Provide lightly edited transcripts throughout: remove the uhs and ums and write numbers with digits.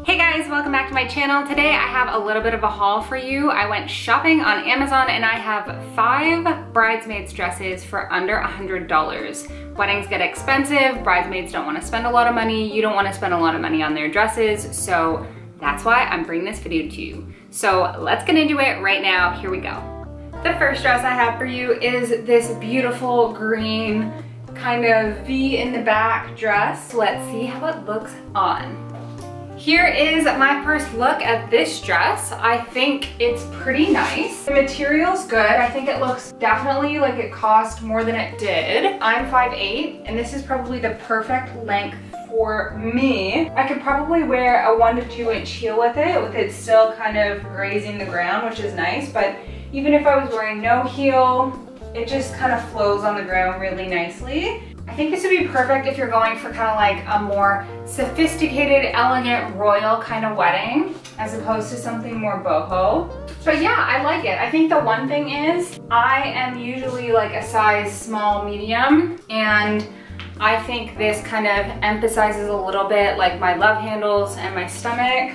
Hey guys, welcome back to my channel. Today I have a little bit of a haul for you. I went shopping on Amazon and I have 5 bridesmaids dresses for under $100. Weddings get expensive, bridesmaids don't want to spend a lot of money, you don't want to spend a lot of money on their dresses, so that's why I'm bringing this video to you. So let's get into it right now, here we go. The first dress I have for you is this beautiful green kind of V in the back dress. Let's see how it looks on. Here is my first look at this dress. I think it's pretty nice. The material's good. I think it looks definitely like it cost more than it did. I'm 5'8", and this is probably the perfect length for me. I could probably wear a 1 to 2 inch heel with it still kind of grazing the ground, which is nice, but even if I was wearing no heel, it just kind of flows on the ground really nicely. I think this would be perfect if you're going for kind of like a more sophisticated, elegant, royal kind of wedding, as opposed to something more boho. But yeah, I like it. I think the one thing is, I am usually like a size small, medium, and I think this kind of emphasizes a little bit like my love handles and my stomach.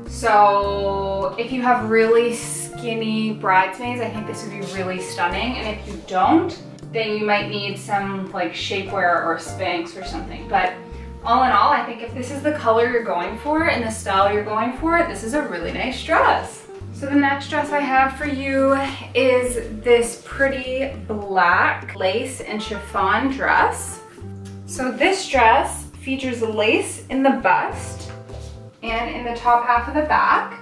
So if you have really skinny bridesmaids, I think this would be really stunning. And if you don't, then you might need some like shapewear or Spanx or something. But all in all, I think if this is the color you're going for and the style you're going for, this is a really nice dress. So the next dress I have for you is this pretty black lace and chiffon dress. So this dress features lace in the bust and in the top half of the back,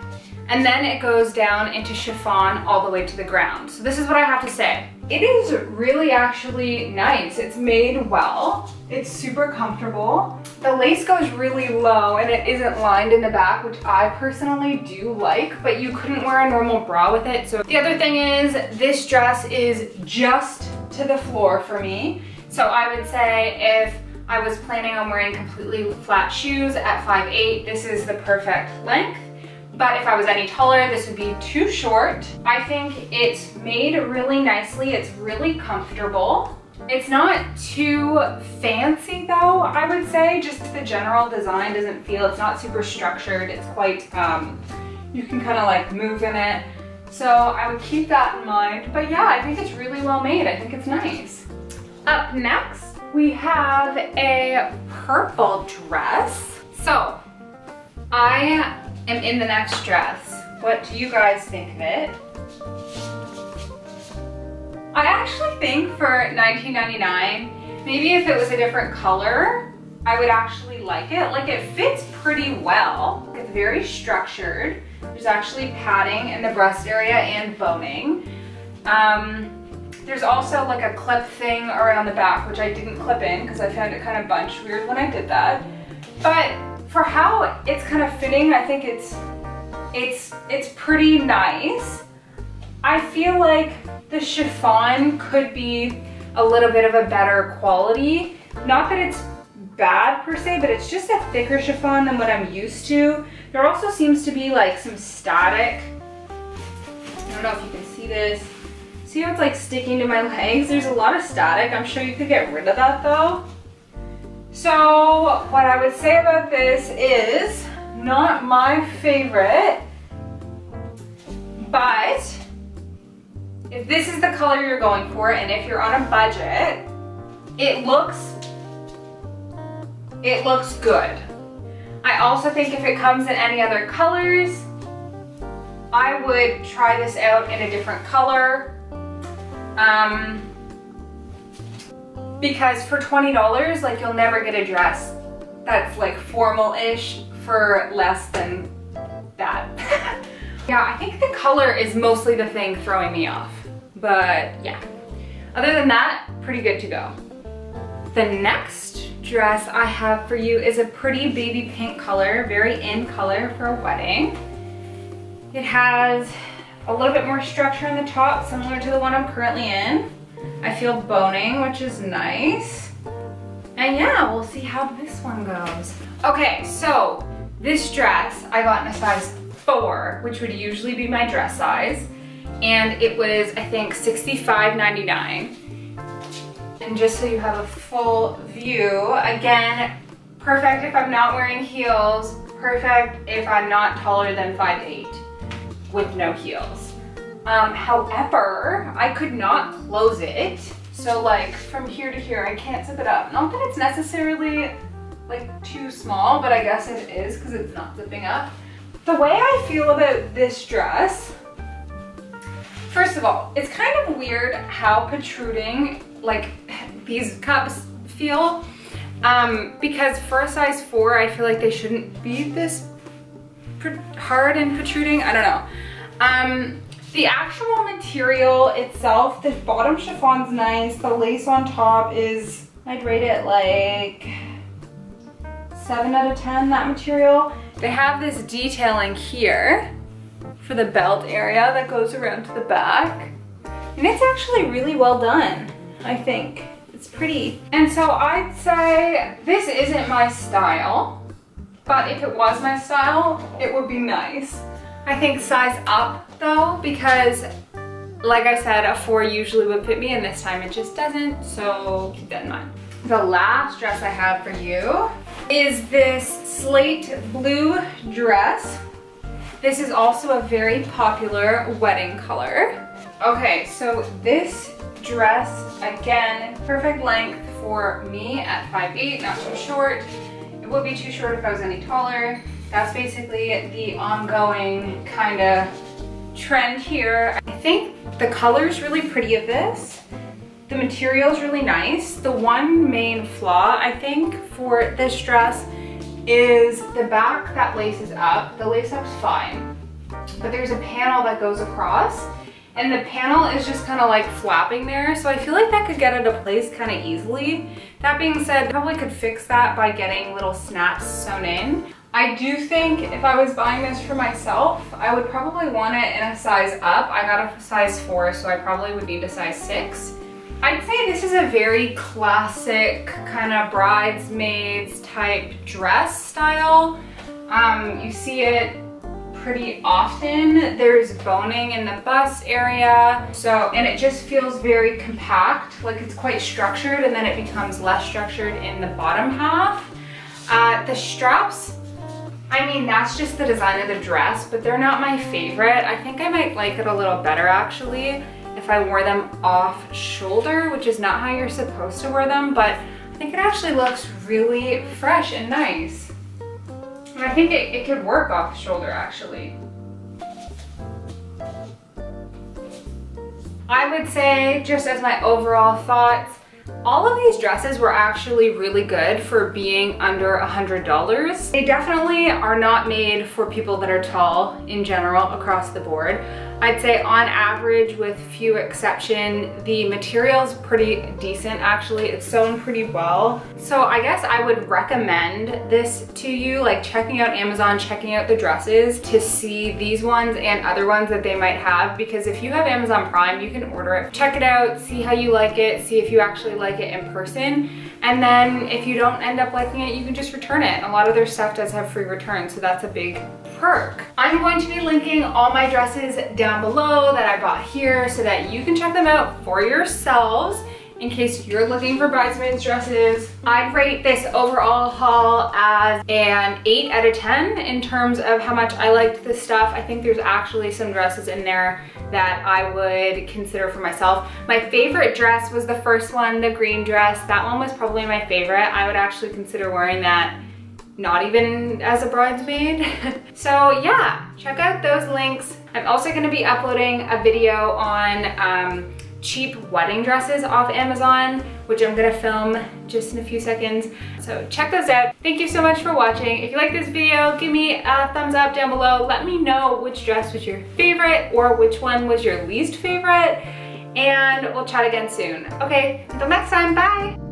and then it goes down into chiffon all the way to the ground. So this is what I have to say. It is really actually nice. It's made well. It's super comfortable. The lace goes really low and it isn't lined in the back, which I personally do like, but you couldn't wear a normal bra with it. So the other thing is, this dress is just to the floor for me. So I would say if I was planning on wearing completely flat shoes at 5'8", this is the perfect length. But if I was any taller, this would be too short. I think it's made really nicely. It's really comfortable. It's not too fancy though, I would say. Just the general design doesn't feel, it's not super structured. It's quite, you can kind of like move in it. So I would keep that in mind. But yeah, I think it's really well made. I think it's nice. Up next, we have a purple dress. So I am in the next dress. What do you guys think of it? I actually think for $19.99, maybe if it was a different color, I would actually like it. Like, it fits pretty well. It's very structured. There's actually padding in the breast area and boning. There's also like a clip thing around the back, which I didn't clip in because I found it kind of bunched weird when I did that. But for how it's kind of fitting, I think it's pretty nice. I feel like the chiffon could be a little bit of a better quality. Not that it's bad per se, but it's just a thicker chiffon than what I'm used to. There also seems to be like some static. I don't know if you can see this. See how it's like sticking to my legs? There's a lot of static. I'm sure you could get rid of that though. So what I would say about this is not my favorite, but if this is the color you're going for and if you're on a budget, it looks good. I also think if it comes in any other colors, I would try this out in a different color. Because for $20, like, you'll never get a dress that's like formal-ish for less than that. Yeah, I think the color is mostly the thing throwing me off. But yeah, other than that, pretty good to go. The next dress I have for you is a pretty baby pink color, very in color for a wedding. It has a little bit more structure on the top, similar to the one I'm currently in. I feel boning, which is nice. And yeah, we'll see how this one goes. Okay, so this dress I got in a size 4, which would usually be my dress size. And it was, I think, $65.99. And just so you have a full view, again, perfect if I'm not wearing heels. perfect if I'm not taller than 5'8" with no heels. However, I could not close it. So like from here to here, I can't zip it up. Not that it's necessarily like too small, but I guess it is because it's not zipping up. The way I feel about this dress, first of all, it's kind of weird how protruding like these cups feel. Because for a size 4, I feel like they shouldn't be this hard and protruding. I don't know. The actual material itself, the bottom chiffon's nice. The lace on top is, I'd rate it like 7 out of 10, that material. They have this detailing here for the belt area that goes around to the back. And it's actually really well done, I think. It's pretty. And so I'd say this isn't my style, but if it was my style, it would be nice. I think size up though, because like I said, a 4 usually would fit me and this time it just doesn't, so keep that in mind. The last dress I have for you is this slate blue dress. This is also a very popular wedding color. Okay, so this dress, again, perfect length for me at 5'8", not too short. It would be too short if I was any taller. That's basically the ongoing kind of trend here. I think the color is really pretty of this. The material is really nice. The one main flaw, I think, for this dress is the back that laces up. The lace up's fine, but there's a panel that goes across, and the panel is just kind of like flapping there, so I feel like that could get into place kind of easily. That being said, probably could fix that by getting little snaps sewn in. I do think if I was buying this for myself, I would probably want it in a size up. I got a size 4, so I probably would need a size 6. I'd say this is a very classic kind of bridesmaids type dress style. You see it pretty often. There's boning in the bust area, and it just feels very compact, like it's quite structured, and then it becomes less structured in the bottom half. The straps, I mean, that's just the design of the dress, but they're not my favorite. I think I might like it a little better actually if I wore them off shoulder, which is not how you're supposed to wear them, but I think it actually looks really fresh and nice. And I think it could work off shoulder actually. I would say, just as my overall thoughts, all of these dresses were actually really good for being under $100. They definitely are not made for people that are tall in general across the board. I'd say on average, with few exception, the material's pretty decent actually. It's sewn pretty well. So I guess I would recommend this to you, like checking out Amazon, checking out the dresses to see these ones and other ones that they might have, because if you have Amazon Prime, you can order it. Check it out, see how you like it, see if you actually like it in person. And then if you don't end up liking it, you can just return it. A lot of their stuff does have free returns, so that's a big perk. I'm going to be linking all my dresses down below that I bought here so that you can check them out for yourselves in case you're looking for bridesmaids dresses. I'd rate this overall haul as an 8 out of 10 in terms of how much I liked this stuff. I think there's actually some dresses in there that I would consider for myself. My favorite dress was the first one, the green dress. That one was probably my favorite. I would actually consider wearing that not even as a bridesmaid. So yeah, check out those links. I'm also gonna be uploading a video on cheap wedding dresses off Amazon, which I'm gonna film just in a few seconds. So check those out. Thank you so much for watching. If you like this video, give me a thumbs up down below. Let me know which dress was your favorite or which one was your least favorite, and we'll chat again soon. Okay, until next time, bye.